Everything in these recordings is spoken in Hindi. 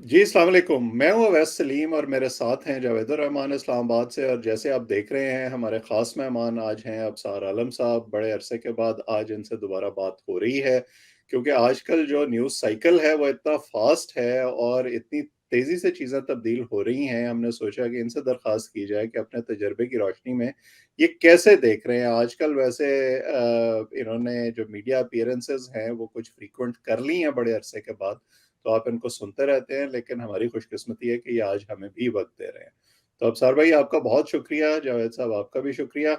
जी, अस्सलाम वालेकुम। मैं हूँ अवैस सलीम और मेरे साथ हैं जावेदुर रहमान इस्लामाबाद से। और जैसे आप देख रहे हैं, हमारे ख़ास मेहमान आज हैं अबसार आलम साहब। बड़े अरसे के बाद आज इनसे दोबारा बात हो रही है, क्योंकि आजकल जो न्यूज़ साइकिल है वो इतना फ़ास्ट है और इतनी तेज़ी से चीज़ें तब्दील हो रही हैं। हमने सोचा कि इनसे दरख्वास्त की जाए कि अपने तजुर्बे की रोशनी में ये कैसे देख रहे हैं आजकल। वैसे इन्होंने जो मीडिया अपीयरेंसेस हैं वो कुछ फ्रीक्वेंट कर ली हैं बड़े अरसे के बाद, तो आप इनको सुनते रहते हैं, लेकिन हमारी खुशकिस्मती है कि ये आज हमें भी वक़्त दे रहे हैं। तो अबसार भाई, आपका बहुत शुक्रिया, जावेद साहब आपका भी शुक्रिया।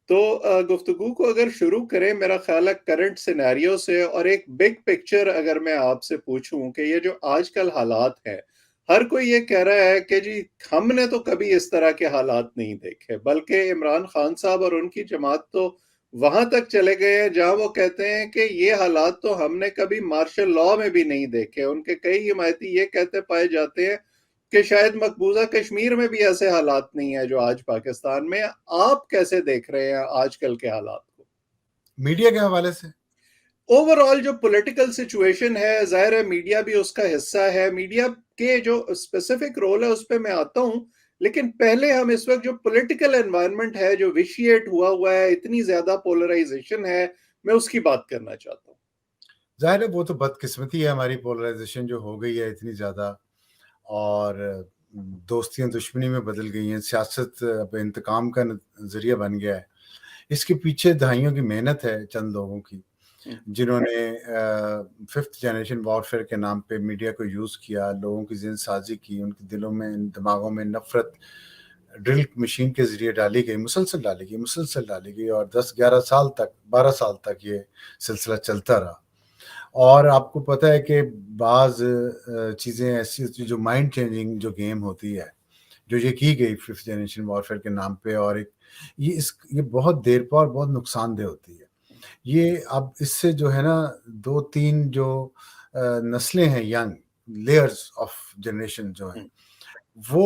तो गुफ्तगू को अगर शुरू करें, मेरा ख़्याल है करंट सिनेरियो से, और एक बिग पिक्चर अगर मैं आपसे पूछूँ कि ये जो आजकल हालात हैं, हर कोई ये कह रहा है कि जी हमने तो कभी इस तरह के हालात नहीं देखे, बल्कि इमरान खान साहब और उनकी जमात तो वहां तक चले गए हैं जहां वो कहते हैं कि ये हालात तो हमने कभी मार्शल लॉ में भी नहीं देखे। उनके कई हिमायती ये कहते पाए जाते हैं कि शायद मकबूजा कश्मीर में भी ऐसे हालात नहीं है जो आज पाकिस्तान में। आप कैसे देख रहे हैं आजकल के हालात को? मीडिया के हवाले से। ओवरऑल जो पॉलिटिकल सिचुएशन है, जाहिर है मीडिया भी उसका हिस्सा है। मीडिया के जो स्पेसिफिक रोल है उस पर मैं आता हूं, लेकिन पहले हम इस वक्त जो पॉलिटिकल एनवायरनमेंट है जो विशिएट हुआ हुआ है, इतनी ज्यादा पोलराइजेशन है, मैं उसकी बात करना चाहता हूँ। जाहिर है वो तो बदकिस्मती है हमारी, पोलराइजेशन जो हो गई है इतनी ज़्यादा। और दोस्तियां दुश्मनी में बदल गई हैं, सियासत अब इंतकाम का ज़रिया बन गया है। इसके पीछे दहाइयों की मेहनत है चंद लोगों की, जिन्होंने फिफ्थ जनरेशन वॉरफेयर के नाम पे मीडिया को यूज़ किया, लोगों की जिन साजी की, उनके दिलों में दिमागों में नफरत ड्रिल मशीन के ज़रिए मुसलसल डाली गई और 10-11 साल तक, 12 साल तक ये सिलसिला चलता रहा। और आपको पता है कि बाज़ चीज़ें ऐसी होती हैं जो माइंड चेंजिंग जो गेम होती है, जो ये की गई फिफ्थ जनरेशन वॉरफेयर के नाम पे, और एक ये बहुत देरपा और बहुत नुकसानदेह होती है। ये अब इससे जो है ना 2-3 जो नस्लें हैं, यंग लेयर्स ऑफ जनरेशन जो हैं, वो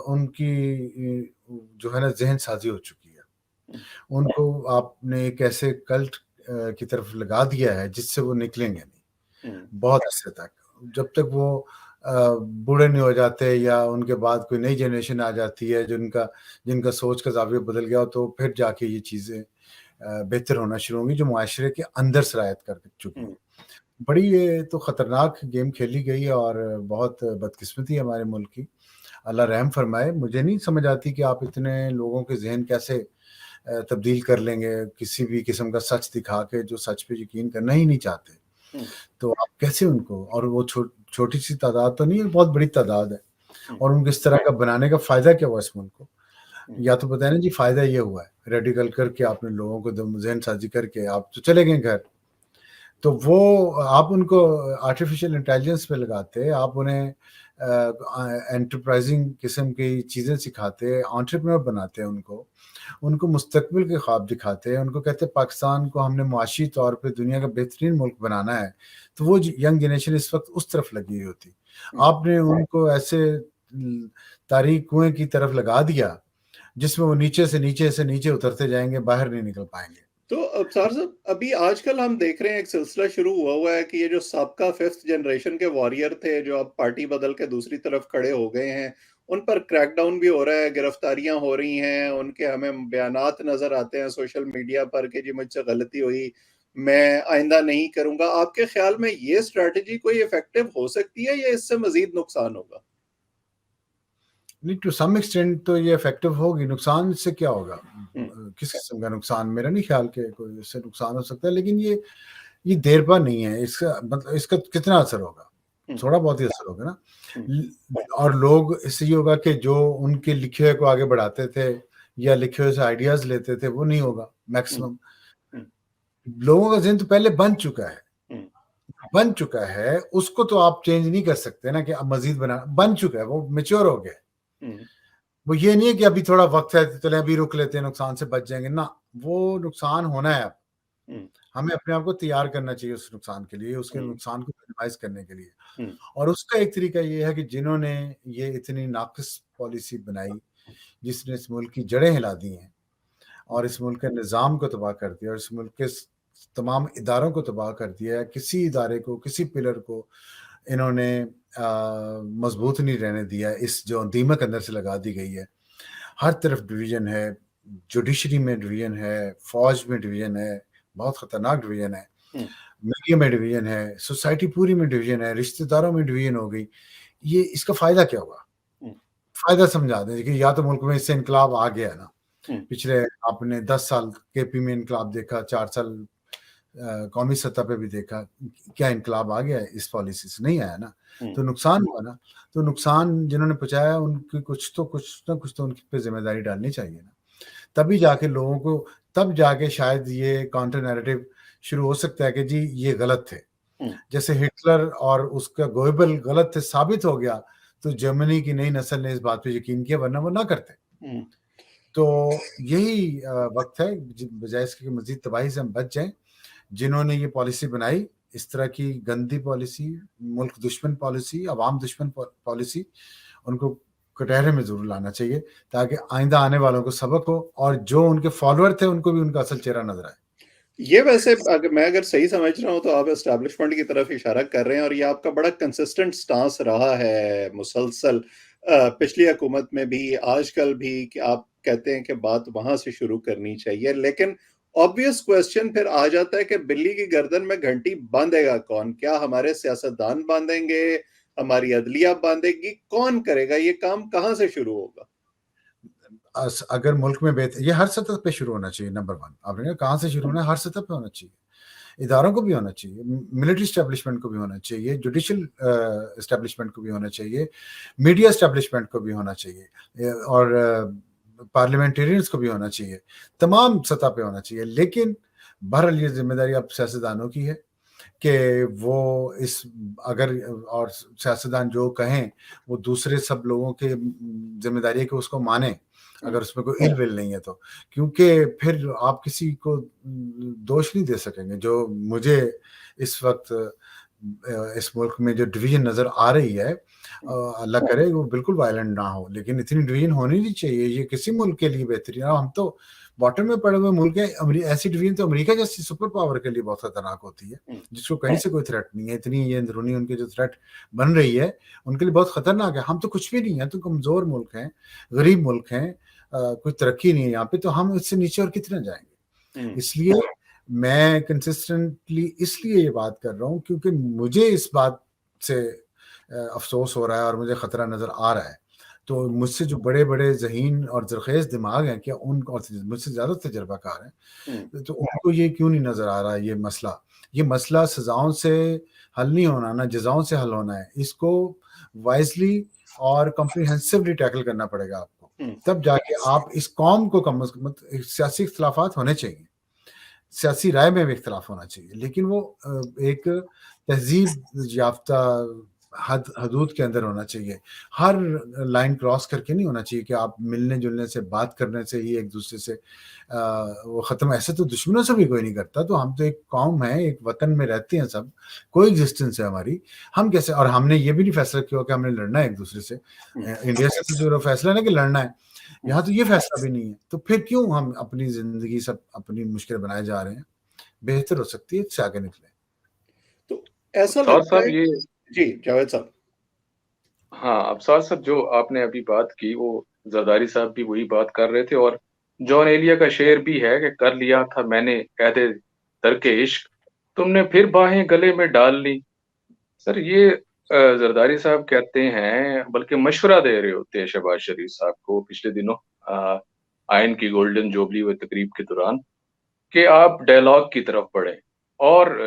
उनकी जो है ना ज़हन साज़ी हो चुकी है। उनको आपने एक ऐसे कल्ट की तरफ लगा दिया है जिससे वो निकलेंगे नहीं बहुत अर्से तक। जब तक वो बूढ़े नहीं हो जाते या उनके बाद कोई नई जनरेशन आ जाती है जिनका जिनका सोच का ज़ाविया बदल गया हो, तो फिर जाके ये चीज़ें बेहतर होना शुरू होंगी जो मुआशरे के अंदर सरायत कर चुकी हैं। बड़ी ये तो ख़तरनाक गेम खेली गई है और बहुत बदकिस्मती है हमारे मुल्क की। अल्लाह रहम फरमाए। मुझे नहीं समझ आती कि आप इतने लोगों के ज़हन कैसे तब्दील कर लेंगे किसी भी किस्म का सच दिखा के, जो सच पे यकीन करना ही नहीं चाहते। तो आप कैसे उनको, और वो छोटी सी तादाद तो नहीं है, बहुत बड़ी तादाद है। और उनको इस तरह का बनाने का फ़ायदा क्या हुआ इस मुल्क को? या तो बताएं ना जी, फ़ायदा ये हुआ है रेडिकल करके आपने लोगों को ज़हन साजी करके आप तो चले गए घर। तो वो आप उनको आर्टिफिशियल इंटेलिजेंस पे लगाते, आप उन्हें एंटरप्राइजिंग किस्म की चीज़ें सिखाते, एंटरप्रेन्योर बनाते हैं उनको, उनको मुस्तकबिल के ख्वाब दिखाते हैं, उनको कहते हैं पाकिस्तान को हमने मुआशी तौर पे दुनिया का बेहतरीन मुल्क बनाना है। तो वो यंग जनरेशन इस वक्त उस तरफ लगी हुई होती। आपने उनको ऐसे तारीक कुएं की तरफ लगा दिया जिसमें वो नीचे से नीचे उतरते जाएंगे, बाहर नहीं निकल पाएंगे। तो अबसार साहब, अभी आजकल हम देख रहे हैं एक सिलसिला शुरू हुआ हुआ है कि ये जो सबका फिफ्थ जनरेशन के वॉरियर थे जो अब पार्टी बदल के दूसरी तरफ खड़े हो गए हैं, उन पर क्रैकडाउन भी हो रहा है, गिरफ्तारियां हो रही हैं, उनके हमें बयानात नजर आते हैं सोशल मीडिया पर कि जी मुझसे गलती हुई, मैं आइंदा नहीं करूंगा। आपके ख्याल में ये स्ट्रैटेजी कोई इफेक्टिव हो सकती है या इससे मजीद नुकसान होगा? नहीं, टू सम एक्सटेंट तो ये इफेक्टिव होगी। नुकसान इससे क्या होगा? हम्म। किस किस्म का नुकसान? मेरा नहीं ख्याल कि कोई इससे नुकसान हो सकता है, लेकिन ये देर पर नहीं है। इसका मतलब इसका कितना असर होगा? हम्म। थोड़ा बहुत ही असर होगा ना। हम्म। और लोग इससे ये होगा कि जो उनके लिखे हुए को आगे बढ़ाते थे या लिखे हुए से आइडियाज लेते थे वो नहीं होगा हम्म। मैक्सिमम। हम्म। लोगों का जिन तो पहले हम्म। बन चुका है, उसको तो आप चेंज नहीं कर सकते ना कि अब मजीद बना, बन चुका है, वो मेच्योर हो गया है। हम्म। वो ये नहीं है कि अभी थोड़ा वक्त है तो चले अभी रुक लेते हैं, नुकसान से बच जाएंगे ना। वो नुकसान होना है अब। हम्म। हमें अपने आप को तैयार करना चाहिए उस नुकसान के लिए, उसके हम्म। नुकसान को मिनिमाइज करने के लिए। हम्म। और उसका एक तरीका ये है कि जिन्होंने ये इतनी नाकिस पॉलिसी बनाई, जिसने इस मुल्क की जड़ें हिला दी हैं और इस मुल्क के निज़ाम को तबाह कर दिया और इस मुल्क के तमाम इदारों को तबाह कर दिया है, किसी इदारे को, किसी पिलर को इन्होंने मजबूत नहीं रहने दिया, इस जो दीमक अंदर से लगा दी गई है। हर तरफ डिवीजन है, जुडिशरी में डिवीजन है, फौज में डिवीजन है, बहुत खतरनाक डिवीजन है, मीडिया में डिवीजन है, सोसाइटी पूरी में डिवीजन है, रिश्तेदारों में डिवीजन हो गई। ये इसका फायदा क्या हुआ? फायदा समझा दें कि या तो मुल्क में इससे इनकलाब आ गया ना, पिछले आपने 10 साल केपी में इनकलाब देखा, 4 साल कौमी सतह पे भी देखा, क्या इनकलाब आ गया? इस पॉलिसी से नहीं आया ना, तो नुकसान हुआ ना। तो नुकसान जिन्होंने पहुंचाया उनकी कुछ ना कुछ तो उनकी पे जिम्मेदारी डालनी चाहिए ना, तभी जाके लोगों को, तब जाके शायद ये काउंटर नैरेटिव शुरू हो सकता है कि जी ये गलत थे। जैसे हिटलर और उसका गोएबल गलत थे साबित हो गया, तो जर्मनी की नई नस्ल ने इस बात पे यकीन किया, वरना वो ना करते। तो यही वक्त है बजाय इसके कि मजीद तबाही से हम बच जाएं। जिन्होंने ये पॉलिसी बनाई, इस तरह की गंदी पॉलिसी, मुल्क दुश्मन पॉलिसी, अवाम दुश्मन पॉलिसी, उनको कटहरे में जरूर लाना चाहिए, ताकि आइंदा आने वालों को सबक हो और जो उनके फॉलोअर थे उनको भी उनका असल चेहरा नजर आए। ये वैसे अगर सही समझ रहा हूँ तो आप एस्टैब्लिशमेंट की तरफ इशारा कर रहे हैं, और ये आपका बड़ा कंसिस्टेंट स्टांस रहा है मुसलसल पिछली हुकूमत में भी, आजकल भी, कि आप कहते हैं कि बात वहां से शुरू करनी चाहिए। लेकिन ऑब्वियस क्वेश्चन फिर आ जाता है कि बिल्ली की गर्दन में घंटी बांधेगा कौन? क्या हमारे सियासतदान बांधेंगे, हमारी अदलिया बांधेगी, कौन करेगा ये काम? कहाँ से शुरू होगा? अगर मुल्क में बेहतर, ये हर सतह पे शुरू होना चाहिए। नंबर 1, आपने कहा कहाँ से शुरू होना है? हर सतह पे होना चाहिए। इदारों को भी होना चाहिए, मिलिट्री एस्टेब्लिशमेंट को भी होना चाहिए, जुडिशल एस्टेब्लिशमेंट को भी होना चाहिए, मीडिया एस्टेब्लिशमेंट को भी होना चाहिए, और पार्लियामेंटेरियंस को भी होना चाहिए, तमाम सतह पे होना चाहिए। लेकिन बहरहाल ये जिम्मेदारी अब सियासतदानों की है कि वो इस, अगर और सियासतदान जो कहें वो दूसरे सब लोगों के जिम्मेदारी है कि उसको माने, अगर उसमें कोई इल विल नहीं है तो, क्योंकि फिर आप किसी को दोष नहीं दे सकेंगे। जो मुझे इस वक्त इस मुल्क में जो डिवीजन नजर आ रही है, अल्लाह करे वो बिल्कुल वायलेंट ना हो, लेकिन इतनी डिवीजन होनी नहीं चाहिए। ये किसी मुल्क के लिए बेहतरीन है। हम तो बॉटम में पड़े हुए मुल्क है, ऐसी डिवीजन तो अमेरिका जैसी सुपर पावर के लिए बहुत खतरनाक होती है, जिसको कहीं से कोई थ्रेट नहीं है। इतनी ये अंदरूनी उनके जो थ्रेट बन रही है उनके लिए बहुत खतरनाक है। हम तो कुछ भी नहीं है, तो कमजोर मुल्क हैं, गरीब मुल्क हैं, कोई तरक्की नहीं है यहाँ पे, तो हम इससे नीचे और कितना जाएंगे? इसलिए मैं कंसिस्टेंटली इसलिए ये बात कर रहा हूँ क्योंकि मुझे इस बात से अफसोस हो रहा है और मुझे खतरा नजर आ रहा है। तो मुझसे जो बड़े बड़े जहीन और जरखेज दिमाग हैं, क्या उन, और मुझसे ज्यादा तजर्बाकार हैं, तो उनको ये क्यों नहीं नजर आ रहा है? ये मसला सजाओं से हल नहीं होना ना, जजाओं से हल होना है। इसको वाइजली और कॉम्प्रिहेंसिवली टैकल करना पड़ेगा आपको, तब जाके आप इस कौम को कम से कम, सियासी इख्तलाफात होने चाहिए, सियासी राय में भी इख्तलाफ होना चाहिए, लेकिन वो एक तहजीब याफ्ता हदूद के अंदर होना चाहिए। हर लाइन क्रॉस करके नहीं होना चाहिए कि आप मिलने जुलने से, बात करने से ही एक दूसरे से वो ख़त्म। ऐसे तो दुश्मनों से भी कोई नहीं करता। तो हम तो एक कौम है, एक वतन में रहते हैं सब, कोई एग्जिस्टेंस है हमारी। हम कैसे, और हमने ये भी नहीं फैसला किया कि हमने लड़ना है एक दूसरे से। इंडिया से तो जो फैसला है कि लड़ना है, यहाँ तो ये फैसला भी नहीं है। तो फिर क्यों हम अपनी जिंदगी सब अपनी मुश्किल बनाए जा रहे हैं? बेहतर हो सकती है इससे आगे निकले। तो ऐसा लगता है। जी जावेद साहब। हाँ, अफसार साहब, जो आपने अभी बात की वो जरदारी साहब भी वही बात कर रहे थे, और जॉन एलिया का शेर भी है कि कर लिया था मैंने कैदे तरके इश्क, तुमने फिर बाहें गले में डाल ली। सर, ये जरदारी साहब कहते हैं, बल्कि मशवरा दे रहे होते हैं शहबाज शरीफ साहब को पिछले दिनों आयन की गोल्डन जुबली व तकरीब के दौरान, कि आप डायलॉग की तरफ बढ़े, और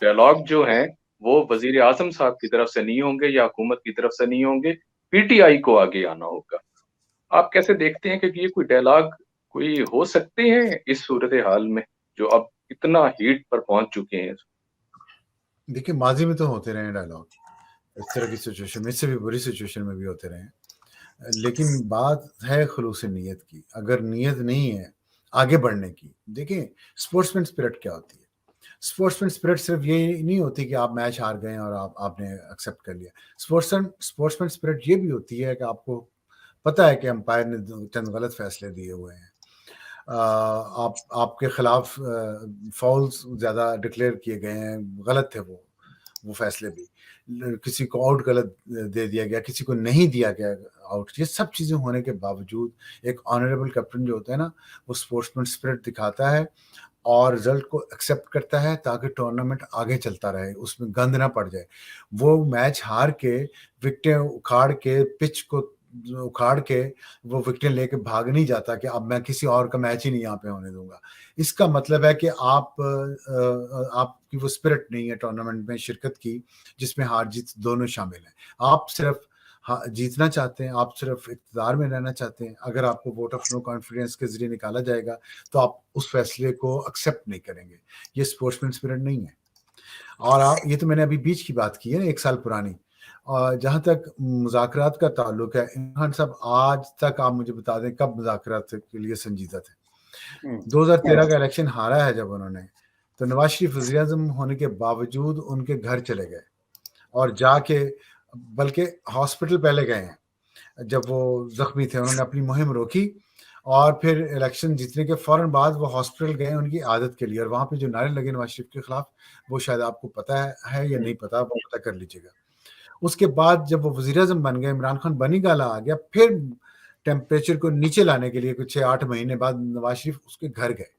डायलॉग जो हैं वो वजीर आजम साहब की तरफ से नहीं होंगे या हुकूमत की तरफ से नहीं होंगे, पीटीआई को आगे आना होगा। आप कैसे देखते हैं कि ये कोई डायलॉग कोई हो सकते हैं इस सूरत हाल में जो अब इतना हीट पर पहुंच चुके हैं? देखिए, माजी में तो होते रहे डायलॉग इस तरह की सिचुएशन में, इससे भी बुरी सिचुएशन में भी होते रहे, लेकिन बात है खलूस नीयत की। अगर नीयत नहीं है आगे बढ़ने की, देखिए स्पोर्ट्समैन स्पिरिट क्या होती है। स्पोर्ट्समैन स्पिरिट सिर्फ ये नहीं होती कि आप मैच हार गए और आपने एक्सेप्ट कर लिया। स्पोर्ट्समैन स्पिरिट ये भी होती है कि आपको पता है कि अंपायर ने चंद गलत फैसले दिए हुए हैं, आपके खिलाफ फाउल्स ज़्यादा डिक्लेयर किए गए हैं, गलत थे वो, वो फैसले भी, किसी को आउट गलत दे दिया गया, किसी को नहीं दिया गया आउट, ये सब चीज़ें होने के बावजूद एक ऑनरेबल कैप्टन जो होता है ना, वो स्पोर्ट्समैन स्पिरिट दिखाता है और रिजल्ट को एक्सेप्ट करता है ताकि टूर्नामेंट आगे चलता रहे, उसमें गंद ना पड़ जाए। वो मैच हार के, विकेटें उखाड़ के, पिच को उखाड़ के वो विकेटें लेके भाग नहीं जाता कि अब मैं किसी और का मैच ही नहीं यहाँ पे होने दूंगा। इसका मतलब है कि आपकी वो स्पिरिट नहीं है टूर्नामेंट में शिरकत की, जिसमें हार जीत दोनों शामिल हैं। आप सिर्फ जीतना चाहते हैं, आप सिर्फ इक़्तिदार में रहना चाहते हैं। अगर आपको वोट ऑफ नो कॉन्फिडेंस के जरिए निकाला जाएगा तो आप उस फैसले को एक्सेप्ट नहीं करेंगे। ये स्पोर्ट्समैन स्पिरिट नहीं है। और आप, ये तो मैंने अभी बीच की बात की है ना, 1 साल पुरानी। और जहाँ तक मुज़ाकरात का ताल्लुक है, इमरान साहब आज तक आप मुझे बता दें कब मुज़ाकरात के लिए संजीदा थे? 2013 का इलेक्शन हारा है जब उन्होंने, तो नवाज शरीफ वज़ीर-ए-आज़म होने के बावजूद उनके घर चले गए और जाके, बल्कि हॉस्पिटल पहले गए हैं। जब वो ज़ख्मी थे उन्होंने अपनी मुहिम रोकी और फिर इलेक्शन जीतने के फ़ौरन बाद वो हॉस्पिटल गए उनकी आदत के लिए, और वहाँ पे जो नारे लगे नवाज शरीफ के खिलाफ, वो शायद आपको पता है या नहीं पता, वो पता कर लीजिएगा। उसके बाद जब वो वज़ीर-ए-आज़म बन गए, इमरान खान बनी गाला आ गया, फिर टेम्परेचर को नीचे लाने के लिए कुछ 6-8 महीने बाद नवाज शरीफ उसके घर गए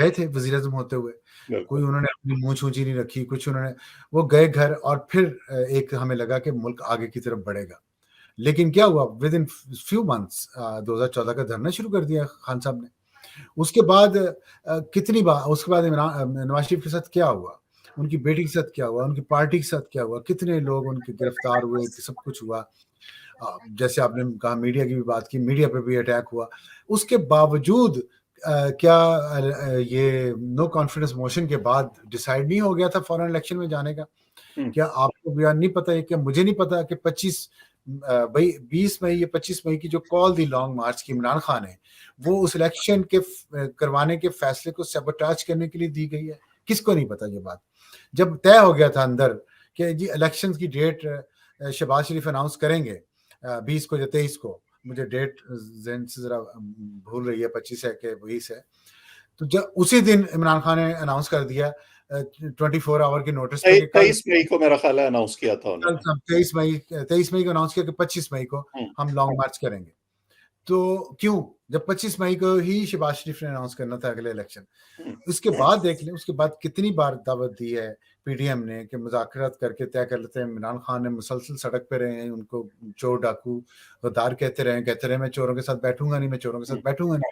थे वज़ीर-ए-आज़म होते हुए। कोई उन्होंने अपनी मूंछ ऊंची नहीं रखी, कुछ उन्होंने, वो गए घर और फिर एक हमें लगा कि मुल्क आगे की तरफ बढ़ेगा। लेकिन क्या हुआ, विद इन फ्यू मंथ्स 2014 का धरना शुरू कर दिया खान साहब ने। उसके बाद कितनी बार, उसके बाद नवाज शरीफ के साथ क्या हुआ, उनकी बेटी के साथ क्या हुआ, उनकी पार्टी के साथ क्या हुआ, कितने लोग उनके गिरफ्तार हुए, सब कुछ हुआ। जैसे आपने कहा मीडिया की भी बात की, मीडिया पे भी अटैक हुआ। उसके बावजूद क्या ये नो कॉन्फिडेंस मोशन के बाद डिसाइड नहीं हो गया था फॉरेन इलेक्शन में जाने का? क्या आपको भी नहीं पता है, क्या मुझे नहीं पता कि 20 मई या 25 मई की जो कॉल दी लॉन्ग मार्च की इमरान खान ने, वो उस इलेक्शन के करवाने के फैसले को सबोटाज करने के लिए दी गई है? किसको नहीं पता ये बात? जब तय हो गया था अंदर कि जी इलेक्शन की डेट शहबाज शरीफ अनाउंस करेंगे 20 को या 23 को, मुझे डेट ज़हन से जरा भूल रही है, 25 है कि 20 है, तो जब उसी दिन इमरान खान ने अनाउंस कर दिया 24 आवर के नोटिस पे, 23 मई को मेरा ख्याल है अनाउंस किया था उन्होंने। 23 मई को अनाउंस किया कि 25 मई को हम लॉन्ग मार्च करेंगे। तो क्यों, जब 25 मई को ही शहबाज शरीफ ने अनाउंस करना था अगले इलेक्शन। उसके बाद देख लें, उसके बाद कितनी बार दावत दी है पीडीएम ने कि मुज़ाकरात करके तय कर लेते हैं। इमरान खान ने मुसलसल सड़क पे रहे हैं, उनको चोर डाकू गद्दार कहते रहे, मैं चोरों के साथ बैठूंगा नहीं, मैं चोरों के साथ बैठूंगा नहीं।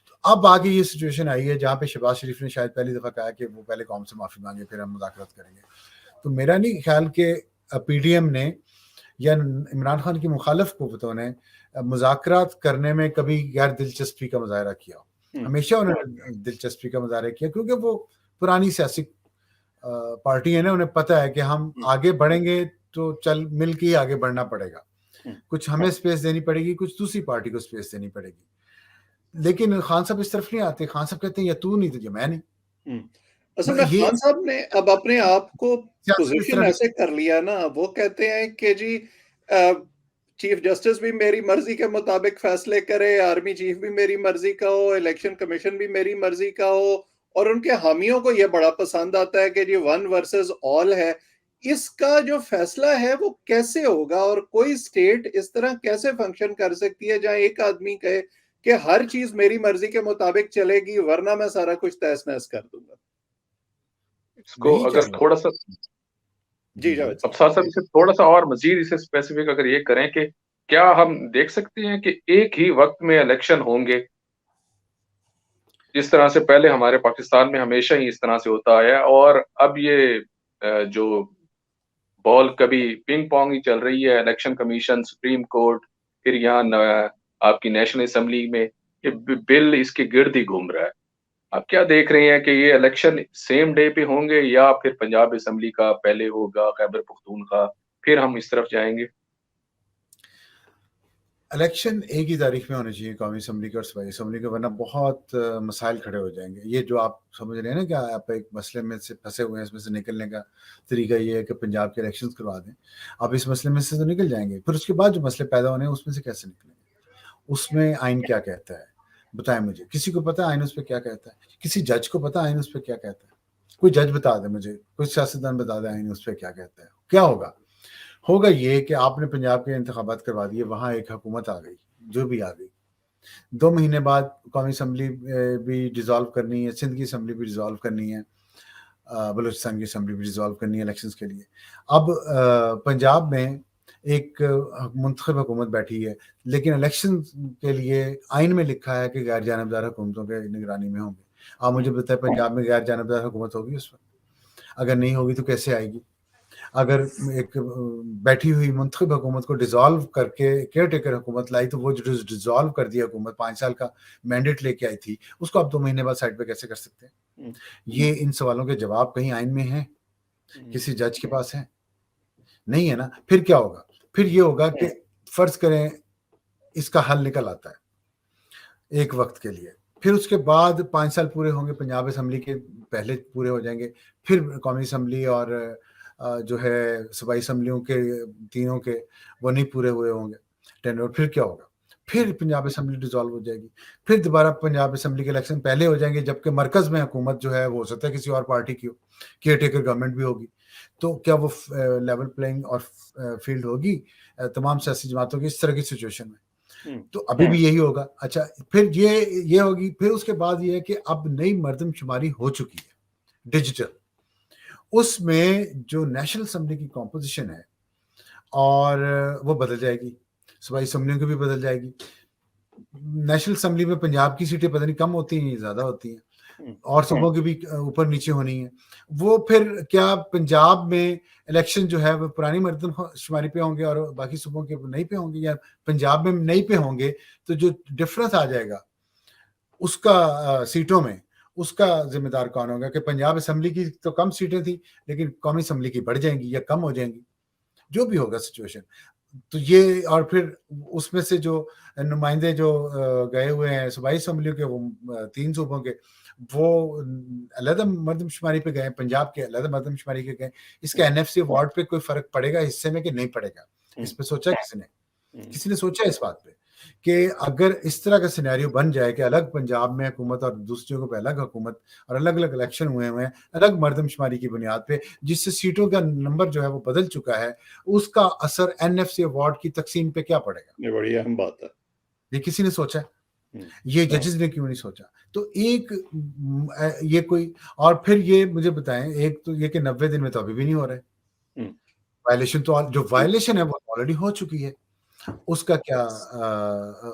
तो अब आगे ये सिचुएशन आई है जहाँ पे शहबाज शरीफ ने शायद पहली दफा कहा कि वो पहले कौम से माफी मांगे फिर हम मुज़ाकरात करेंगे। तो मेरा नहीं ख्याल कि पीडीएम ने या इमरान खान की मुखालिफ कुव्वतों ने मुज़ाकरात करने में कभी गैर दिलचस्पी का मुजाहरा किया। हमेशा उन्होंने दिलचस्पी का मुजाहरा किया, क्योंकि वो पुरानी सियासी पार्टी है ना, उन्हें पता है कि हम आगे बढ़ेंगे तो चल मिल के ही आगे बढ़ना पड़ेगा। कुछ हमें स्पेस देनी पड़ेगी, कुछ दूसरी पार्टी को स्पेस देनी पड़ेगी। लेकिन खान साहब इस तरफ नहीं आते। खान साहब कहते हैं या तू नहीं तो या मैं नहीं। असल में खान साहब ने अब अपने आप को पोजीशन ऐसे कर लिया ना, वो कहते हैं कि जी चीफ जस्टिस भी मेरी मर्जी के मुताबिक फैसले करे, आर्मी चीफ भी मेरी मर्जी का हो, इलेक्शन कमीशन भी मेरी मर्जी का हो, और उनके हामियों को यह बड़ा पसंद आता है कि जी वन वर्सेस ऑल है। इसका जो फैसला है वो कैसे होगा, और कोई स्टेट इस तरह कैसे फंक्शन कर सकती है जहां एक आदमी कहे कि हर चीज मेरी मर्जी के मुताबिक चलेगी वरना मैं सारा कुछ तहस नहस कर दूंगा? इसको अगर थोड़ा सा जी जावेद अब साथ इसे थोड़ा सा और मजीद इसे स्पेसिफिक अगर ये करें कि क्या हम देख सकते हैं कि एक ही वक्त में इलेक्शन होंगे, जिस तरह से पहले हमारे पाकिस्तान में हमेशा ही इस तरह से होता है, और अब ये जो बॉल कभी पिंग पोंग ही चल रही है, इलेक्शन कमीशन, सुप्रीम कोर्ट, फिर यहाँ आपकी नेशनल असेंबली में ये बिल इसके गिर्द ही घूम रहा है। आप क्या देख रहे हैं कि ये इलेक्शन सेम डे पे होंगे या फिर पंजाब असेंबली का पहले होगा, खैबर पख्तूनख्वा, फिर हम इस तरफ जाएंगे? इलेक्शन एक ही तारीख में होने चाहिए, कौमी असेंबली और सूबाई असेंबली के, वरना बहुत मसाइल खड़े हो जाएंगे। ये जो आप समझ रहे हैं ना कि आप एक मसले में से फंसे हुए हैं, इसमें से निकलने का तरीका ये है कि पंजाब के इलेक्शंस करवा दें। आप इस मसले में से तो निकल जाएंगे, फिर उसके बाद जो मसले पैदा होने हैं उसमें से कैसे निकलेंगे? उसमें आइन क्या कहता है बताएं मुझे। किसी को पता है आइन उस पर क्या कहता है? किसी जज को पता है आइन उस पर क्या कहता है? कोई जज बता दे मुझे, कोई सियासतदान बता दे आईन उस पर क्या कहता है। क्या होगा? होगा ये कि आपने पंजाब के इंतखाबात करवा दिए, वहाँ एक हुकूमत आ गई, जो भी आ गई, 2 महीने बाद कौमी असम्बली भी डिसॉल्व करनी है, सिंध की असम्बली भी डिसॉल्व करनी है, बलूचिस्तान की असम्बली भी डिसॉल्व करनी है इलेक्शंस के लिए। अब पंजाब में एक मुंतखब हुकूमत बैठी है, लेकिन इलेक्शन के लिए आइन में लिखा है कि गैर जानबदार हुकूमतों के निगरानी में होंगे। आप मुझे बताएं, पंजाब में गैर जानबदार हुकूमत होगी उस वक्त? अगर नहीं होगी तो कैसे आएगी? अगर एक बैठी हुई मुंतखब हुकूमत को डिसॉल्व करके केयर टेकर हुकूमत लाई, तो वो जो डिसॉल्व कर दिया हुकूमत 5 साल का मैंडेट लेके आई थी, उसको आप 2 महीने बाद साइड पे कैसे कर सकते हैं? ये इन सवालों के जवाब कहीं आइन में है, किसी जज के पास है? नहीं है ना। फिर क्या होगा? फिर ये होगा कि फर्ज करें इसका हल निकल आता है एक वक्त के लिए, फिर उसके बाद 5 साल पूरे होंगे, पंजाब असम्बली के पहले पूरे हो जाएंगे, फिर कौमी असम्बली और जो है सूबाई असम्बलियों के तीनों के वो नहीं पूरे हुए होंगे टेन्योर। फिर क्या होगा? फिर पंजाब असम्बली डिसॉल्व हो जाएगी, फिर दोबारा पंजाब असम्बली के इलेक्शन पहले हो जाएंगे, जबकि मरकज में हुकूमत जो है वो हो सकता है किसी और पार्टी की हो, केयर टेकर गवर्नमेंट भी होगी। तो क्या वो लेवल प्लेइंग और फील्ड होगी तमाम सियासी जमातों की इस तरह की सिचुएशन में? तो अभी भी यही होगा। अच्छा, फिर ये होगी। फिर उसके बाद ये है कि अब नई मर्दमशुमारी हो चुकी है डिजिटल, उसमें जो नेशनल असम्बली की कॉम्पोजिशन है और वो बदल जाएगी, सूबाई असम्बलियों की भी बदल जाएगी। नेशनल असम्बली में पंजाब की सीटें पता नहीं कम होती हैं, ज्यादा होती हैं, और सूबों की भी ऊपर नीचे होनी है। वो फिर क्या पंजाब में इलेक्शन जो है वो पुरानी मर्दमशुमारी पे होंगे और बाकी सूबों के नई पे होंगे, या पंजाब में नई पे होंगे? तो जो डिफरेंस आ जाएगा उसका सीटों में, उसका जिम्मेदार कौन होगा? कि पंजाब असम्बली की तो कम सीटें थी, लेकिन कौमी असम्बली की बढ़ जाएंगी या कम हो जाएंगी, जो भी होगा सिचुएशन। तो ये, और फिर उसमें से जो नुमाइंदे जो गए हुए हैं सूबाई असम्बलियों के, वो 3 सूबों के, वो अलग मर्दमशुमारी पे गए, पंजाब के अलग मर्दमशुमारी के गए। इसका एनएफसी वार्ड पे कोई फर्क पड़ेगा हिस्से में कि नहीं पड़ेगा? इस पे सोचा किसी ने सोचा इस बात पे कि अगर इस तरह का सिनेरियो बन जाए कि अलग पंजाब में हुकूमत और दूसरी जगहों पे अलग हुकूमत और अलग अलग इलेक्शन हुए हैं अलग मर्दमशुमारी की बुनियाद पे, जिससे सीटों का नंबर जो है वो बदल चुका है, उसका असर एनएफसी अवार्ड की तकसीम पे क्या पड़ेगा? ये बड़ी अहम बात है। ये किसी ने सोचा? ये जजेस ने क्यों नहीं सोचा? तो एक ये कोई, और फिर ये मुझे बताएं, एक तो ये कि 90 दिन में तो अभी भी नहीं हो रहा है वायलेशन, तो जो वायलेशन है वो ऑलरेडी हो चुकी है, उसका क्या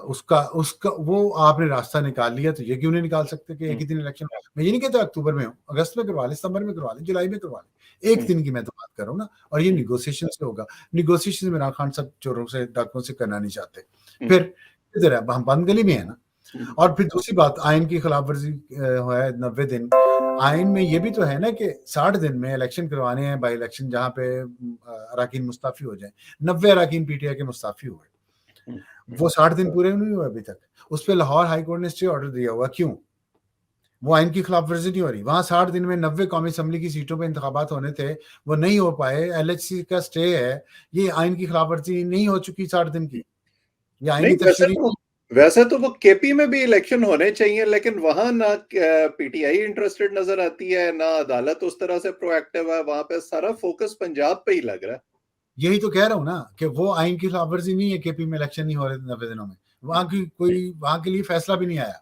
उसका उसका वो आपने रास्ता निकाल लिया, तो ये क्यों नहीं निकाल सकते कि एक ही दिन इलेक्शन? मैं ये नहीं कहता अक्टूबर में हो, अगस्त में करवा ले, सितंबर में करवा ले, जुलाई में करवा ले, एक दिन की मैं तो बात कर रहा हूँ ना। और ये निगोशिएशन से होगा। निगोशिएशन में इमरान खान सब चोरों से डाकुओं से करना नहीं चाहते। फिर इधर है, हम बंद गली में है ना। और फिर दूसरी बात, आइन की खिलाफ वर्जी है 90 दिन। आइन में ये भी तो है ना कि 60 दिन में इलेक्शन करवाने हैं, बाई इलेक्शन, जहाँ पे अराकीन मुस्ताफी हो जाए। 90 अराकीन पीटीआई के मुस्ताफी हुए, वो 60 दिन पूरे नहीं हुए अभी तक। उस पर लाहौर हाई कोर्ट ने स्टे ऑर्डर दिया हुआ, क्यों? वो आइन की खिलाफ वर्जी नहीं हो रही। वहां 60 दिन में 90 कौमी असम्बली की सीटों पे इंतखाबात होने थे, वो नहीं हो पाए, एलएचसी का स्टे है। ये आइन की खिलाफ वर्जी नहीं हो चुकी 60 दिन की, ये आइन की तशरीह। वैसे तो वो केपी में भी इलेक्शन होने चाहिए, लेकिन वहां ना पीटीआई इंटरेस्टेड नजर आती है, ना अदालत उस तरह से प्रोएक्टिव है। वहां पे सारा फोकस पंजाब पे ही लग रहा है। यही तो कह रहा हूँ ना कि वो आइन की खिलाफ वर्जी नहीं है, केपी में इलेक्शन नहीं हो रहे 90 दिनों में। वहां की कोई, वहां के लिए फैसला भी नहीं आया,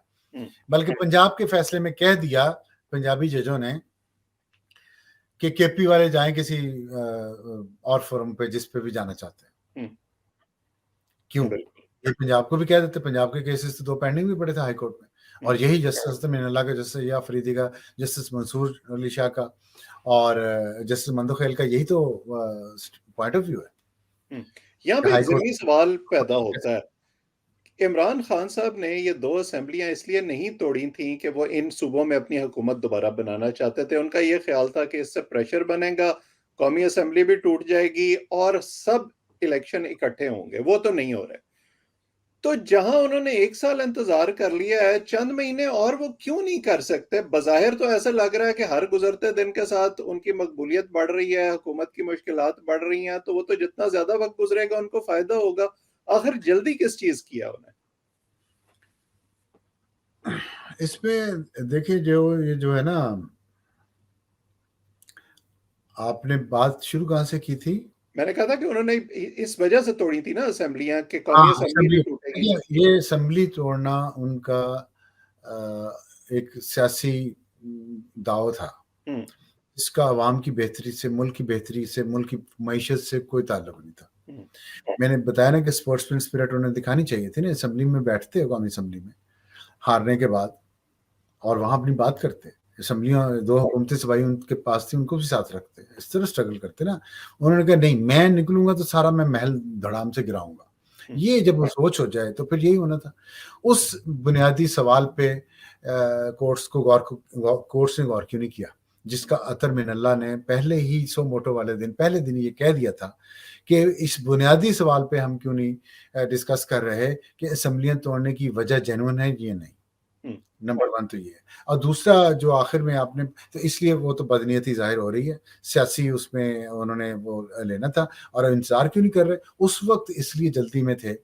बल्कि पंजाब के फैसले में कह दिया पंजाबी जजों ने कि केपी वाले जाएं किसी और फोरम पे जिस पे भी जाना चाहते हैं। क्यों? ये पंजाब को भी कह देते। पंजाब के केसेस तो 2 पेंडिंग भी पड़े थे हाई कोर्ट में, और यही जस्टिस मीनाल्लाह का, जस्टिस या फरीदी का, जस्टिस मंसूर अली शाह का और जस्टिस मंदोखेल का, यही तो पॉइंट ऑफ व्यू है। यहाँ पे एक ज़रूरी सवाल पैदा होता है, इमरान खान साहब ने ये 2 असेंबलियां इसलिए नहीं तोड़ी थी कि वो इन सूबों में अपनी हुकूमत दोबारा बनाना चाहते थे। उनका ये ख्याल था कि इससे प्रेशर बनेगा, कौमी असेंबली भी टूट जाएगी और सब इलेक्शन इकट्ठे होंगे। वो तो नहीं हो रहे। तो जहां उन्होंने 1 साल इंतजार कर लिया है, चंद महीने और वो क्यों नहीं कर सकते? बज़ाहिर तो ऐसा लग रहा है कि हर गुजरते दिन के साथ उनकी मकबूलियत बढ़ रही है, हुकूमत की मुश्किलात बढ़ रही हैं, तो वो तो जितना ज्यादा वक्त गुजरेगा उनको फायदा होगा। आखिर जल्दी किस चीज किया उन्हें? इसमें देखिए, ये जो है ना, आपने बात शुरू कहाँ से की थी? मैंने कहा था कि उन्होंने इस वजह से तोड़ी थी ना असेंबलियां, कि हाँ, कौमी असेंबली असेंबली। नहीं टूटेगी। ये असेंबली तोड़ना उनका एक सियासी दाव था। हम्म, इसका अवाम की बेहतरी से, मुल्क की बेहतरी से, मुल्क की मईशत से कोई ताल्लुक नहीं था। हम्म, मैंने बताया ना कि स्पोर्ट्समैन स्पिरिट उन्हें दिखानी चाहिए थी ना, असेंबली में बैठते हो, कौमी असेंबली में हारने के बाद, और वहां अपनी बात करते। असेंबलियां दो हुकूमती सभाई उनके पास थी, उनको भी साथ रखते, इस तरह स्ट्रगल करते ना। उन्होंने कहा नहीं, मैं निकलूंगा तो सारा मैं महल धड़ाम से गिराऊंगा। ये जब वो सोच हो जाए तो फिर यही होना था। उस बुनियादी सवाल पे कोर्ट्स ने गौर क्यों नहीं किया, जिसका अतर मिनल्ला ने पहले ही सो मोटो वाले दिन, पहले दिन ये कह दिया था कि इस बुनियादी सवाल पे हम क्यों नहीं डिस्कस कर रहे कि असेंबलियां तोड़ने की वजह जेन्युइन है ये नहीं। नंबर वन तो ये है। और दूसरा जो आखिर में आपने, तो इसलिए वो तो बदनीयती जाहिर हो रही है, सियासी उसमें उन्होंने वो लेना था। और इंतजार क्यों नहीं कर रहे उस वक्त? इसलिए जल्दी में थे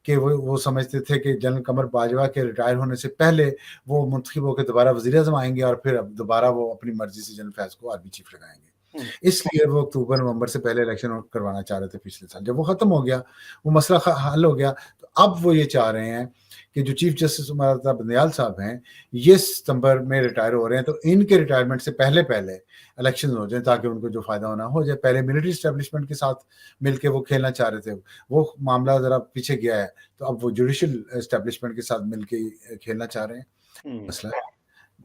कि वो समझते थे कि जनरल कमर बाजवा के रिटायर होने से पहले वो मुंतखब होकर दोबारा वजीर आजम आएंगे और फिर अब दोबारा वो अपनी मर्जी से जनरल फैज को आर्मी चीफ लगाएंगे। इसलिए वो अक्टूबर नवंबर से पहले इलेक्शन करवाना चाह रहे थे पिछले साल। जब वो खत्म हो गया, वो मसला हल हो गया, तो अब वो ये चाह रहे हैं कि जो चीफ जस्टिस उमर बंदयाल साहब हैं ये सितंबर में रिटायर हो रहे हैं, तो इनके रिटायरमेंट से पहले पहले इलेक्शन हो जाए ताकि उनको जो फायदा होना हो जाए। पहले मिलिट्री इस्टेब्लिशमेंट के साथ मिलकर वो खेलना चाह रहे थे, वो मामला जरा पीछे गया है, तो अब वो जुडिशियल इस्टेब्लिशमेंट के साथ मिलकर खेलना चाह रहे हैं। मसला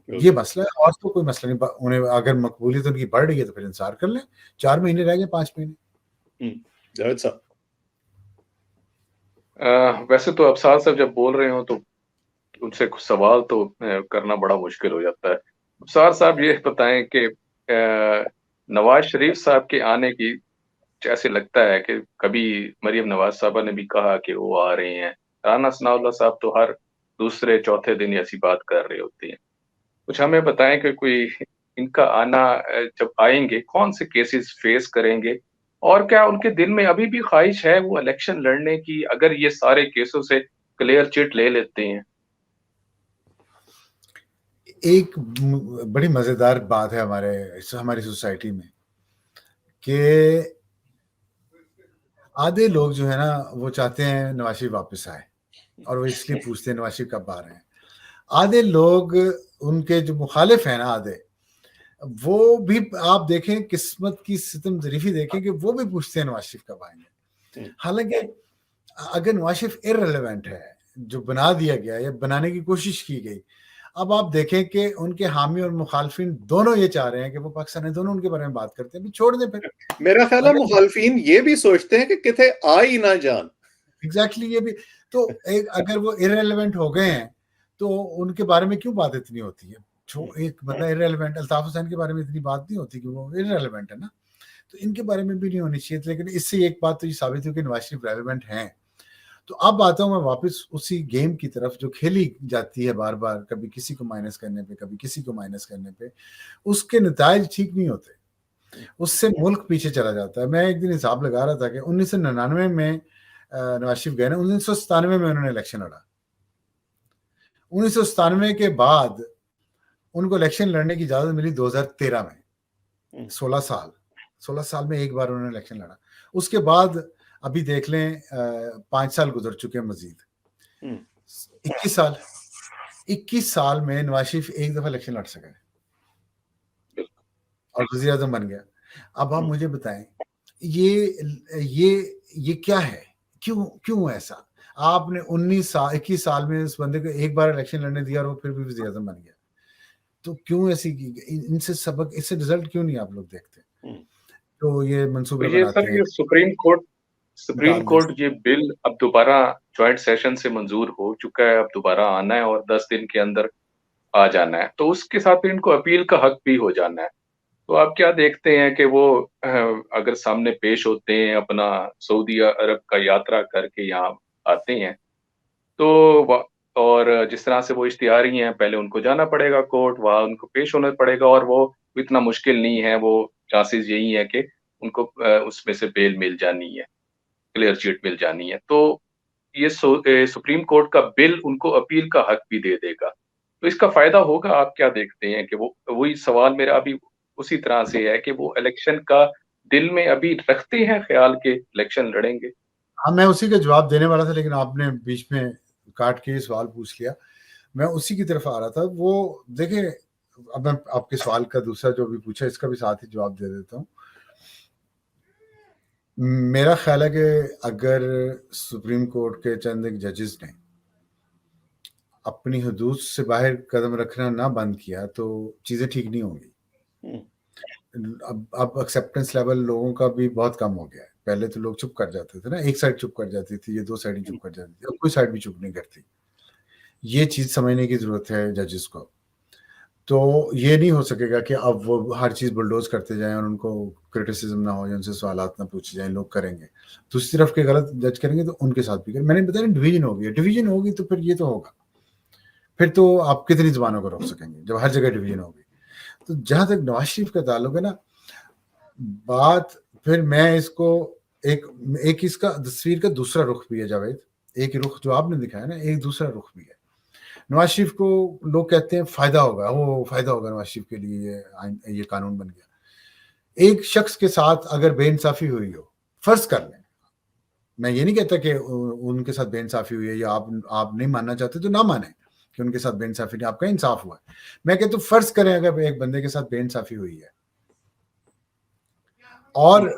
ये मसला है, और तो कोई मसला नहीं। उन्हें अगर मकबूलियत उनकी बढ़ रही है तो फिर इंतजार कर लें, 4 महीने रह गए, 5 महीने। जावेद साहब, वैसे तो अफसार साहब जब बोल रहे हो तो उनसे कुछ सवाल तो करना बड़ा मुश्किल हो जाता है। अफसार साहब ये बताएं कि नवाज शरीफ साहब के आने की, जैसे लगता है कि कभी मरियम नवाज साहबा ने भी कहा कि वो आ रहे हैं, राना सनाउल्लाह साहब तो हर दूसरे चौथे दिन ऐसी बात कर रहे होते हैं। कुछ हमें बताएं कि कोई इनका आना, जब आएंगे कौन से केसेस फेस करेंगे, और क्या उनके दिल में अभी भी ख्वाहिश है वो इलेक्शन लड़ने की, अगर ये सारे केसों से क्लियर चिट ले लेते हैं? एक बड़ी मजेदार बात है हमारी सोसाइटी में कि आधे लोग जो है ना वो चाहते हैं नवाज शरीफ वापस आए, और वो इसलिए पूछते हैं नवाज शरीफ कब आ रहे हैं। आधे लोग उनके जो मुखालिफ हैं ना, आधे वो भी आप देखें, किस्मत की सितम जरीफी देखें कि वो भी पूछते हैं नवाज शरीफ कब आएंगे। हालांकि अगर नवाज शरीफ इररिलेवेंट है, जो बना दिया गया या बनाने की कोशिश की गई, अब आप देखें कि उनके हामी और मुखालफिन दोनों ये चाह रहे हैं कि वो पाकिस्तान है, दोनों उनके बारे में बात करते हैं, भी छोड़ दें फिर। मेरा ख्याल है मुखालफिन ये भी सोचते हैं कि किथे आ ही ना जान। एग्जैक्टली ये भी तो एक, अगर वो इररिलेवेंट हो गए हैं तो उनके बारे में क्यों बात इतनी होती है? एक बंदा इररिलेवेंट, अल्ताफ हुसैन के बारे में इतनी बात नहीं होती कि वो इररिलेवेंट है ना, तो इनके बारे में भी नहीं होनी चाहिए। लेकिन इससे एक बात तो ये साबित हुई कि नवाज शरीफ रेलेवेंट हैं। तो अब आता हूँ मैं वापस उसी गेम की तरफ जो खेली जाती है बार बार, कभी किसी को माइनस करने पे, कभी किसी को माइनस करने पे, उसके नतायज ठीक नहीं होते, उससे मुल्क पीछे चला जाता है। मैं एक दिन हिसाब लगा रहा था कि 1999 में नवाज शरीफ गए ना, 1997 में उन्होंने इलेक्शन लड़ा। 1997 के बाद उनको इलेक्शन लड़ने की इजाजत मिली 2013 में। 16 साल में एक बार उन्होंने इलेक्शन लड़ा। उसके बाद अभी देख लें 5 साल गुजर चुके हैं मजीद। 21 साल में नवाज शरीफ एक दफा इलेक्शन लड़ सके और वजीर आजम बन गया। अब आप मुझे बताएं ये क्या है? क्यों ऐसा? आपने 21 साल में उस बंदे को एक बार इलेक्शन लड़ने दिया और वो फिर भी वजीर आजम बन गया। तो क्यों ऐसी, इनसे सबक, इससे रिजल्ट क्यों नहीं आप लोग देखते? तो ये मंसूबे बनाते हैं। ये सुप्रीम कोर्ट ये बिल अब दोबारा ज्वाइंट सेशन से मंजूर हो चुका है, अब दोबारा आना है और 10 दिन के अंदर आ जाना है, तो उसके साथ इनको अपील का हक भी हो जाना है। तो आप क्या देखते हैं कि वो अगर सामने पेश होते हैं, अपना सऊदी अरब का यात्रा करके यहाँ आते हैं, तो और जिस तरह से वो इश्तिहारी हैं, पहले उनको जाना पड़ेगा कोर्ट, वहाँ उनको पेश होना पड़ेगा, और वो इतना मुश्किल नहीं है, वो चांसेस यही है कि उनको उसमें से बेल मिल जानी है, क्लियर चिट मिल जानी है। तो ये सुप्रीम कोर्ट का बिल उनको अपील का हक भी दे देगा। तो इसका फ़ायदा होगा, आप क्या देखते हैं कि वो वही सवाल मेरा अभी उसी तरह से है कि वो इलेक्शन का दिल में अभी रखते हैं ख्याल के इलेक्शन लड़ेंगे? हाँ, मैं उसी का जवाब देने वाला था, लेकिन आपने बीच में काट के ये सवाल पूछ लिया। मैं उसी की तरफ आ रहा था। वो देखिए, अब मैं आपके सवाल का दूसरा जो भी पूछा, इसका भी साथ ही जवाब दे देता हूँ। मेरा ख्याल है कि अगर सुप्रीम कोर्ट के चंद एक जजेस ने अपनी हदूद से बाहर कदम रखना ना बंद किया तो चीज़ें ठीक नहीं होंगी। अब एक्सेप्टेंस लेवल लोगों का भी बहुत कम हो गया है। पहले तो लोग चुप कर जाते थे ना, एक साइड चुप कर जाती थी, ये दो साइड ही चुप कर जाती थी, अब कोई साइड भी चुप नहीं करती। ये चीज़ समझने की ज़रूरत है जजेस को। तो ये नहीं हो सकेगा कि अब वो हर चीज़ बुलडोज करते जाएं और उनको क्रिटिसिज्म ना हो या उनसे सवालात ना पूछे जाएं, लोग करेंगे। दूसरी तरफ के गलत जज करेंगे तो उनके साथ भी करें। मैंने बताया डिवीजन होगी, डिवीजन होगी तो फिर ये तो होगा। फिर तो आप कितनी ज़बानों को रोक सकेंगे जब हर जगह डिवीजन होगी। तो जहाँ तक नवाज शरीफ का ताल्लुक है ना, बात फिर मैं इसको एक इसका तस्वीर का दूसरा रुख भी है जावेद। एक रुख जो आपने दिखाया ना, एक दूसरा रुख भी है। नवाज शरीफ को लोग कहते हैं फायदा होगा, वो फायदा होगा नवाज शरीफ के लिए, ये कानून बन गया। एक शख्स के साथ अगर बेइंसाफी हुई हो, फर्ज कर लें, मैं ये नहीं कहता कि उनके साथ बेइंसाफी हुई है या आप नहीं मानना चाहते तो ना माने कि उनके साथ बेइंसाफी नहीं, आपका इंसाफ हुआ है। मैं कहता हूं फर्ज करें अगर एक बंदे के साथ बेइंसाफी हुई है और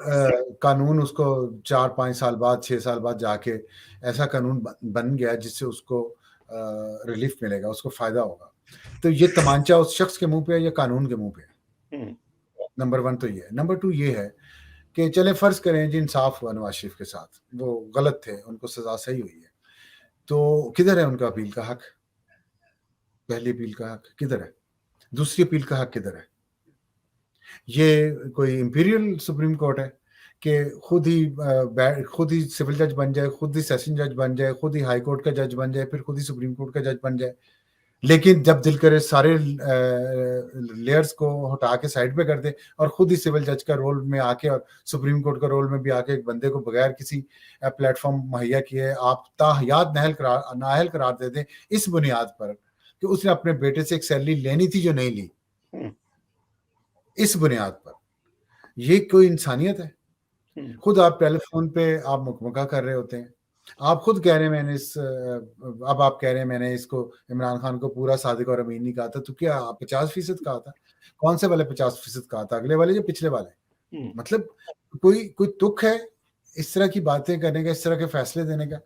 कानून उसको 4-5 साल बाद 6 साल बाद जाके ऐसा कानून बन गया जिससे उसको रिलीफ मिलेगा, उसको फायदा होगा, तो ये तमांचा उस शख्स के मुंह पे है या कानून के मुंह पे है? नंबर 1 तो ये है। नंबर 2 ये है कि चले फर्ज करें जी इंसाफ हुआ नवाज शरीफ के साथ, वो गलत थे, उनको सजा सही हुई है, तो किधर है उनका अपील का हक? पहली अपील का हक किधर है? दूसरी अपील का हक किधर है? ये कोई इंपीरियल सुप्रीम कोर्ट है कि खुद ही सिविल जज बन जाए, खुद ही सेशन जज बन जाए, खुद ही हाई कोर्ट का जज बन जाए, फिर खुद ही सुप्रीम कोर्ट का जज बन जाए, लेकिन जब दिल करे सारे लेयर्स को हटा के साइड पे कर दे और खुद ही सिविल जज का रोल में आके और सुप्रीम कोर्ट का रोल में भी आके एक बंदे को बगैर किसी प्लेटफॉर्म मुहैया किए आप ताहयात नाअहल करार दे दें, इस बुनियाद पर कि उसने अपने बेटे से एक सैलरी लेनी थी जो नहीं ली, इस बुनियाद पर, ये कोई इंसानियत है? खुद आप टेलीफोन पे आप मुकमका कर रहे होते हैं, आप खुद कह रहे हैं मैंने अब आप कह रहे हैं मैंने इसको इमरान खान को पूरा सादिक और अमीन नहीं कहा था, तो क्या 50% कहा था? कौन से वाले 50% कहा था, अगले वाले या पिछले वाले? मतलब कोई तुक है इस तरह की बातें करने का, इस तरह के फैसले देने का?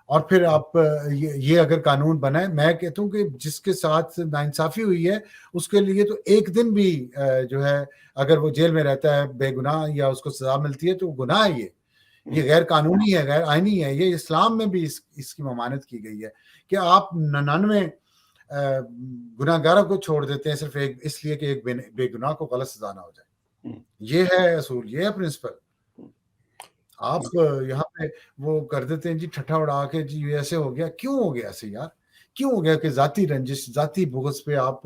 और फिर आप ये अगर कानून बना है, मैं कहता हूँ कि जिसके साथ नाइंसाफी हुई है उसके लिए तो एक दिन भी जो है अगर वो जेल में रहता है बेगुनाह या उसको सजा मिलती है तो गुनाह है, ये गैर कानूनी है, गैर आईनी है। ये इस्लाम में भी इसकी ममानत की गई है कि आप 99 गुनाहगारों को छोड़ देते हैं सिर्फ एक इसलिए कि एक बेगुनाह को गलत सजा ना हो जाए। ये है असूल, ये है प्रिंसिपल। आप यहाँ पे वो कर देते हैं जी ठट्ठा उड़ा के जी ये ऐसे हो गया, क्यों हो गया ऐसे यार? क्यों हो गया कि जाती रंजिश, जाती बुग़्ज़ पे आप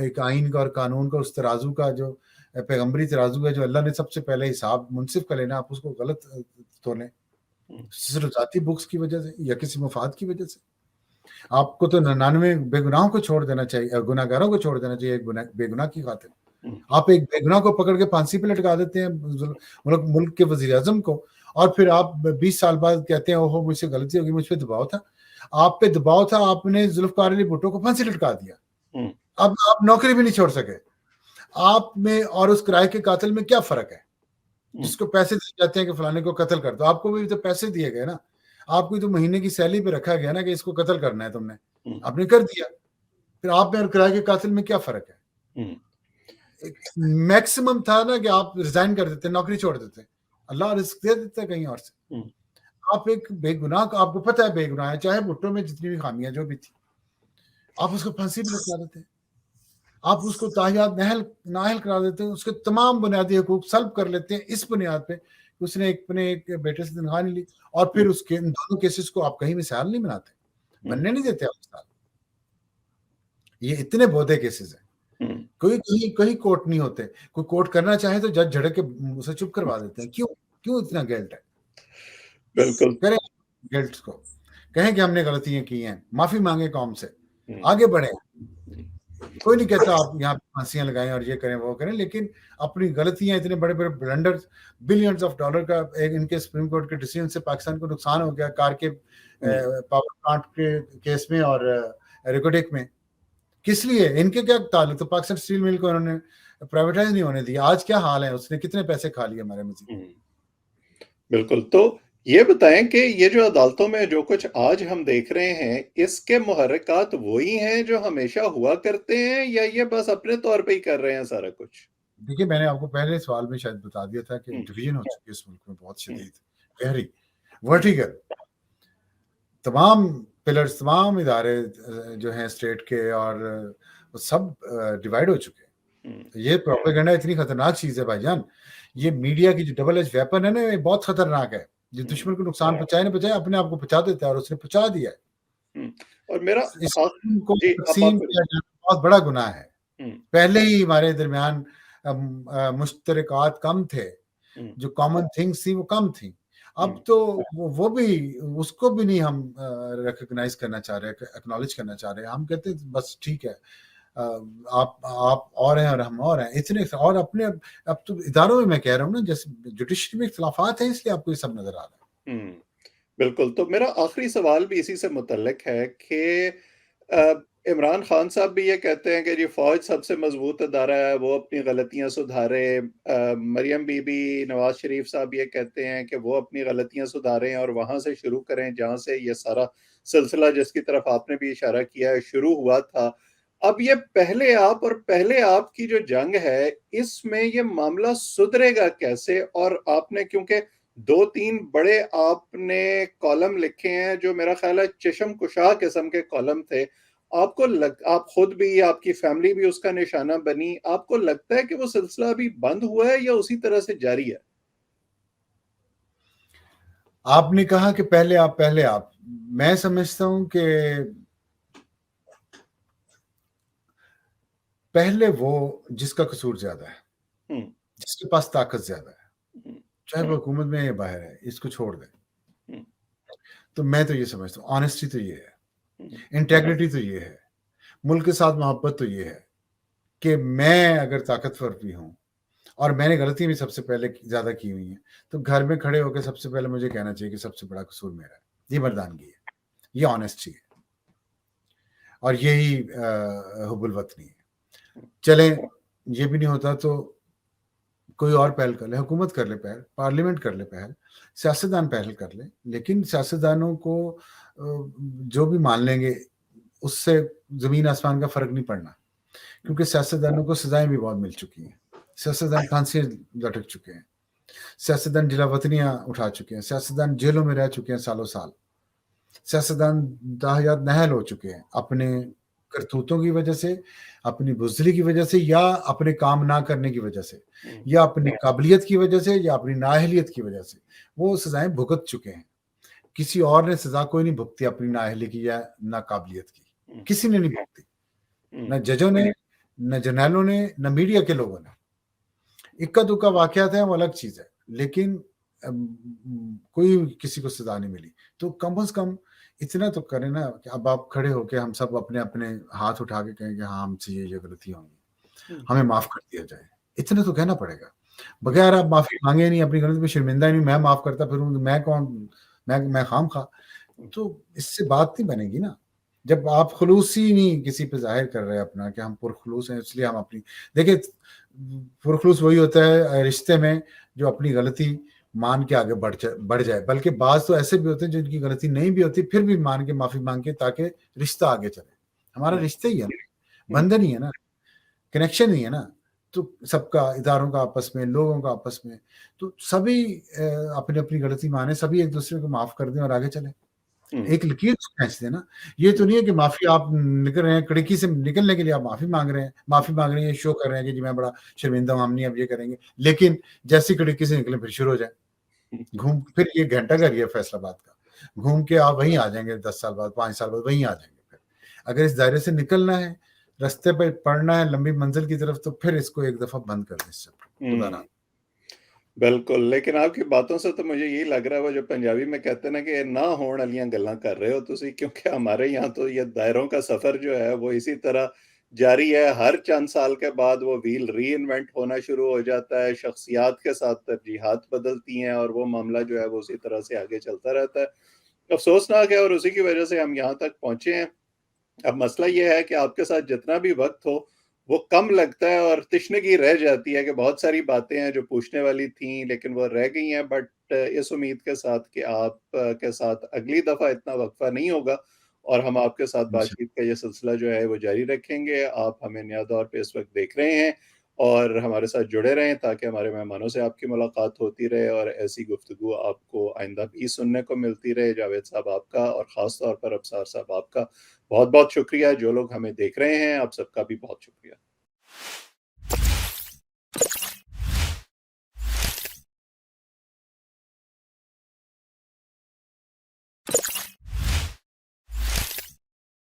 एक आइन का और कानून का उस तराजू का जो पैगंबरी तराजू है जो अल्लाह ने सबसे पहले हिसाब मुनसिफ का लेना, आप उसको गलत तोलें, सिर्फ जाती बुग़्ज़ की वजह से या किसी मफाद की वजह से? आपको तो 99 बेगुनाहों को छोड़ देना चाहिए, गुनाहगारों को छोड़ देना चाहिए एक बेगुनाह की खातिर। आप एक बेगुनाह को पकड़ के फांसी पे लटका देते हैं मुल्क के वज़ीर-ए-आज़म को, और फिर आप 20 साल बाद कहते हैं ओहो मुझसे गलती होगी, मुझ पे दबाव था। आप पे दबाव था, आपने ज़ुल्फ़िकार अली भुट्टो को फांसी लटका दिया। अब आप नौकरी भी नहीं छोड़ सके। आप में और उस किराए के कातिल में क्या फ़र्क है? जिसको पैसे दिए जाते हैं कि फलाने को कत्ल कर दो, आपको भी तो पैसे दिए गए ना। आपको तो महीने की सैलरी पे रखा गया ना कि इसको कत्ल करना है तुमने, आपने कर दिया। फिर आप में और किराए के कातिल में क्या फ़र्क है? मैक्सिमम था ना कि आप रिजाइन कर देते, नौकरी छोड़ देते, अल्लाह रिस्क दे देता है कहीं और से। आप एक बेगुनाह को, आपको पता है बेगुनाह है, चाहे भुट्टो में जितनी भी खामियां जो भी थी, आप उसको फांसी पे लटका देते हैं, आप उसको ताहियात नाअहल करा देते हैं, उसके तमाम बुनियादी हकूक सल्ब कर लेते हैं इस बुनियाद पे उसने अपने एक बेटे से तनख्वाह नहीं ली, और फिर उसके इन दोनों केसेस को आप कहीं मिसाल नहीं बनाते, बनने नहीं देते आप मिसाल। ये इतने बोधे केसेस हैं, कहीं कोर्ट नहीं होते। कोई कोर्ट करना चाहे तो जज झड़क के उसे चुप करवा देते हैं। क्यों इतना गिल्ट है? बिल्कुल करें गिल्ट को, कहें कि हमने गलतियां की हैं, माफी मांगे कौम से, आगे बढ़े। कोई नहीं कहता आप यहाँ पे फांसियां लगाएं और ये करें वो करें, लेकिन अपनी गलतियां, इतने बड़े बड़े ब्लंडर्स, बिलियंस ऑफ डॉलर का एक इनके सुप्रीम कोर्ट के डिसीजन से पाकिस्तान को नुकसान हो गया, कार के पावर प्लांट के केस में और रेकोडेक में। किस लिए? इनके क्या ताल्लुक? तो पाकिस्तान स्टील मिल को उन्होंने प्राइवेटाइज नहीं होने दिया। आज क्या हाल है? उसने कितने पैसे खा लिए हमारे मजीद। बिल्कुल। तो ये बताएं कि ये जो अदालतों में जो कुछ आज हम देख रहे हैं, इसके मुहर्रिकात वही हैं जो हमेशा हुआ करते हैं, या ये बस अपने तौर पे ही कर रहे हैं सारा कुछ? देखिए, मैंने आपको पहले सवाल में शायद बता दिया था कि डिवीजन हो चुकी है इस मुल्क में बहुत शदीद, गहरी, वर्टिकल। तमाम पिलर्स, तमाम इदारे जो हैं स्टेट के, और सब डिवाइड हो चुके हैं। ये प्रोपेगेंडा इतनी खतरनाक चीज है भाईजान। ये मीडिया की जो डबल एज वेपन है ना, ये बहुत खतरनाक है। जो दुश्मन को नुकसान पहुंचाए ना पहुंचाए, अपने आप को पहुंचा देता है, और उसने पहुंचा दिया है। और मेरा इसको तकसीम किया जाना बहुत बड़ा गुनाह है। पहले ही हमारे दरमियान मुश्तरकात कम थे, जो कॉमन थिंग्स थी वो कम थी। अब तो वो भी, उसको भी नहीं हम रिकॉग्नाइज करना चाह रहे, एक्नॉलेज करना चाह रहे। हम कहते हैं बस ठीक है, आप और हैं और हम और हैं, इतने। और अपने अब तो इदारों में मैं कह रहा हूँ ना, जैसे जुडिशरी में इख्तिलाफात हैं, इसलिए आपको ये सब नजर आ रहा है। बिल्कुल। तो मेरा आखिरी सवाल भी इसी से मुतल्लिक है कि इमरान खान साहब भी ये कहते हैं कि जी फौज सबसे मजबूत अदारा है, वो अपनी गलतियां सुधारे। मरियम बीबी, नवाज शरीफ साहब ये कहते हैं कि वो अपनी गलतियां सुधारें और वहां से शुरू करें जहां से ये सारा सिलसिला, जिसकी तरफ आपने भी इशारा किया है, शुरू हुआ था। अब ये पहले आप और पहले आप की जो जंग है, इसमें ये मामला सुधरेगा कैसे? और आपने क्योंकि 2-3 बड़े आपने कॉलम लिखे हैं जो मेरा ख्याल है चशम कुशा किस्म के कॉलम थे। आप खुद भी, आपकी फैमिली भी उसका निशाना बनी। आपको लगता है कि वो सिलसिला अभी बंद हुआ है या उसी तरह से जारी है? आपने कहा कि पहले आप, मैं समझता हूं कि पहले वो जिसका कसूर ज्यादा है, जिसके पास ताकत ज्यादा है, चाहे वो हुकूमत में या बाहर है, इसको छोड़ दें। तो मैं तो ये समझता हूँ, ऑनेस्टी तो ये है, इंटेग्रिटी तो ये है, मुल्क के साथ मोहब्बत तो ये है कि मैं अगर ताकतवर भी हूं और मैंने गलती भी सबसे पहले ज्यादा की हुई है, तो घर में खड़े होकर सबसे पहले मुझे कहना चाहिए कि सबसे बड़ा कसूर मेरा है। ये मर्दानगी है, ये ऑनेस्टी है, और यही हुब्बुल वतनी है। चले, ये भी नहीं होता तो कोई और पहल कर ले, हुकूमत कर ले पहल, पार्लियामेंट कर ले पहल, सियासतदान पहल कर ले। लेकिन सियासतदानों को जो भी मान लेंगे उससे जमीन आसमान का फर्क नहीं पड़ना, क्योंकि सियासतदानों को सजाएं भी बहुत मिल चुकी हैं। सियासतदान फांसियां लटक चुके हैं, सियासतदान जिलावतनियां उठा चुके हैं, सियासतदान जेलों में रह चुके हैं सालों साल, सियासतदान दाहयात नहल हो चुके हैं अपने करतूतों की वजह से, अपनी बुज़दिली की वजह से, या अपने काम ना करने की वजह से, या अपनी काबिलियत की वजह से, या अपनी नाअहलियत की वजह से वो सजाएं भुगत चुके हैं। किसी और ने सजा कोई नहीं भुगती अपनी नाअहली की या नाकाबिलियत की, किसी ने नहीं भुगती, न जजों ने, न जर्नैलों ने, न मीडिया के लोगों ने। इक्का दुक्का वाकयात है, वो अलग चीज है, लेकिन कोई किसी को सजा नहीं मिली। तो कम से कम इतना तो करें ना कि अब आप खड़े होके हम सब अपने अपने हाथ उठा के कहें कि हाँ हमसे ये गलती होंगी, हमें माफ कर दिया जाए। इतना तो कहना पड़ेगा। बगैर आप माफी मांगे नहीं, अपनी गलती पे शर्मिंदा नहीं, मैं माफ करता फिरूं, मैं कौन, मैं खाम खा, तो इससे बात नहीं बनेगी ना। जब आप खुलूस ही नहीं किसी पे जाहिर कर रहे हैं अपना कि हम पुरखुलूस हैं, इसलिए हम अपनी, देखिए पुरखुलूस वही होता है रिश्ते में जो अपनी गलती मान के आगे बढ़ जाए। बल्कि बाज तो ऐसे भी होते हैं जिनकी गलती नहीं भी होती, फिर भी मान के माफी मांग के, ताकि रिश्ता आगे चले। हमारा रिश्ता ही है ना, बंधन ही है ना, कनेक्शन ही है ना। तो सबका, इदारों का आपस में, लोगों का आपस में, तो सभी अपनी अपनी गलती माने, सभी एक दूसरे को माफ कर दें और आगे चले। एक लकीर खींच देना। ये तो नहीं है कि माफी आप निकल रहे हैं, खिड़की से निकलने के लिए आप माफी मांग रहे हैं, शो कर रहे हैं कि जी मैं बड़ा शर्मिंदा हूं, हम नहीं अब ये करेंगे, लेकिन जैसी खिड़की से निकले फिर शुरू हो जाए घूम। फिर ये घंटा घर है फैसलाबाद का, घूम के आप वहीं आ जाएंगे 10 साल बाद, 5 साल बाद वहीं आ जाएंगे। फिर अगर इस दायरे से निकलना है, रास्ते पर पढ़ना है लंबी मंजिल की तरफ, तो फिर इसको एक दफा बंद कर दें। बिल्कुल। लेकिन आपकी बातों से तो मुझे यही लग रहा है, वो जो पंजाबी में कहते हैं ना कि ना होने वालियां गल्लां कर रहे हो तुसी, क्योंकि हमारे यहाँ तो ये दायरों का सफर जो है वो इसी तरह जारी है। हर चंद साल के बाद वो व्हील री-इन्वेंट होना शुरू हो जाता है, शख्सियात के साथ तरजीहात बदलती हैं और वो मामला जो है वो उसी तरह से आगे चलता रहता है। अफ़सोसनाक है और उसी की वजह से हम यहाँ तक पहुँचे हैं। अब मसला ये है कि आपके साथ जितना भी वक़्त हो, वो कम लगता है और तशनगी रह जाती है कि बहुत सारी बातें हैं जो पूछने वाली थीं, लेकिन वो रह गई हैं। बट इस उम्मीद के साथ कि आप के साथ अगली दफ़ा इतना वक़्फ़ा नहीं होगा और हम आपके साथ जी, बातचीत का ये सिलसिला जो है वो जारी रखेंगे। आप हमें नया दौर पे इस वक़्त देख रहे हैं और हमारे साथ जुड़े रहें ताकि हमारे मेहमानों से आपकी मुलाकात होती रहे और ऐसी गुफ्तगू आपको आइंदा भी सुनने को मिलती रहे। जावेद साहब आपका और ख़ास तौर पर अब्सार साहब आपका बहुत-बहुत शुक्रिया। जो लोग हमें देख रहे हैं, आप सबका भी बहुत शुक्रिया।